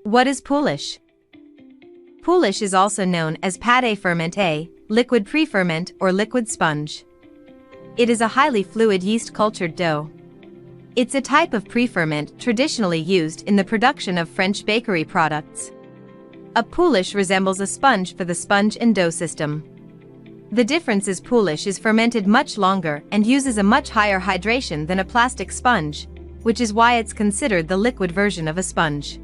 What is Poolish? Poolish is also known as Pâte fermentée, liquid pre-ferment or liquid sponge. It is a highly fluid yeast-cultured dough. It's a type of pre-ferment traditionally used in the production of French bakery products. A Poolish resembles a sponge for the sponge and dough system. The difference is Poolish is fermented much longer and uses a much higher hydration than a plastic sponge, which is why it's considered the liquid version of a sponge.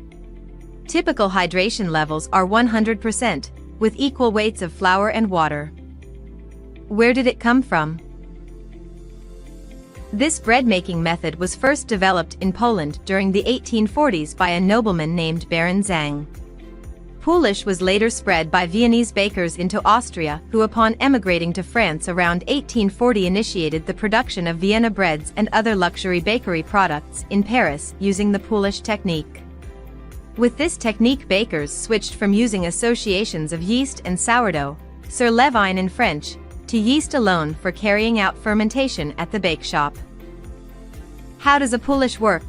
Typical hydration levels are 100%, with equal weights of flour and water. Where did it come from? This bread-making method was first developed in Poland during the 1840s by a nobleman named Baron Zang. Poolish was later spread by Viennese bakers into Austria, who upon emigrating to France around 1840 initiated the production of Vienna breads and other luxury bakery products in Paris using the Poolish technique. With this technique, bakers switched from using associations of yeast and sourdough, sur levain in French, to yeast alone for carrying out fermentation at the bake shop. How does a Poolish work?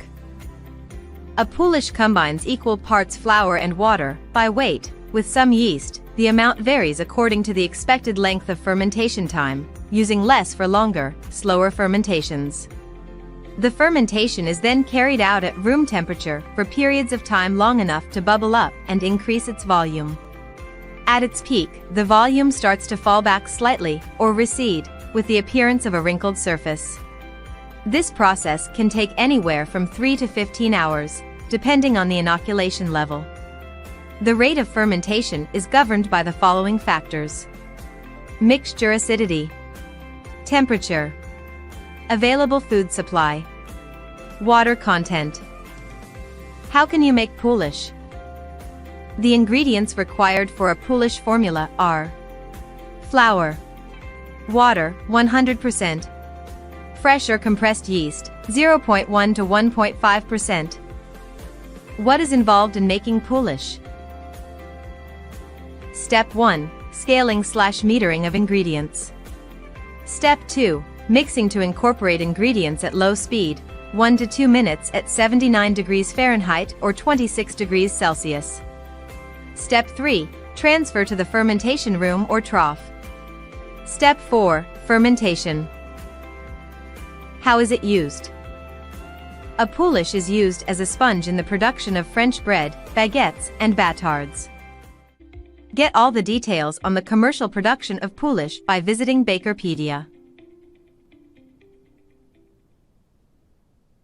A Poolish combines equal parts flour and water, by weight, with some yeast. The amount varies according to the expected length of fermentation time, using less for longer, slower fermentations. The fermentation is then carried out at room temperature for periods of time long enough to bubble up and increase its volume. At its peak, the volume starts to fall back slightly, or recede, with the appearance of a wrinkled surface. This process can take anywhere from 3 to 15 hours, depending on the inoculation level. The rate of fermentation is governed by the following factors: mixture acidity, temperature, available food supply, water content. How can you make Poolish? The ingredients required for a Poolish formula are flour, water 100%, fresh or compressed yeast 0.1 to 1.5%. What is involved in making Poolish? Step 1. Scaling/metering of ingredients. Step 2. Mixing to incorporate ingredients at low speed, 1 to 2 minutes at 79 degrees Fahrenheit or 26 degrees Celsius. Step 3. Transfer to the fermentation room or trough. Step 4. Fermentation. How is it used? A Poolish is used as a sponge in the production of French bread, baguettes, and bâtards. Get all the details on the commercial production of Poolish by visiting Bakerpedia.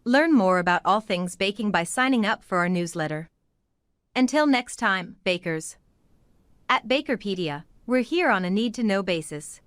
Learn more about all things baking by signing up for our newsletter. Until next time, bakers. At Bakerpedia, we're here on a need-to-know basis.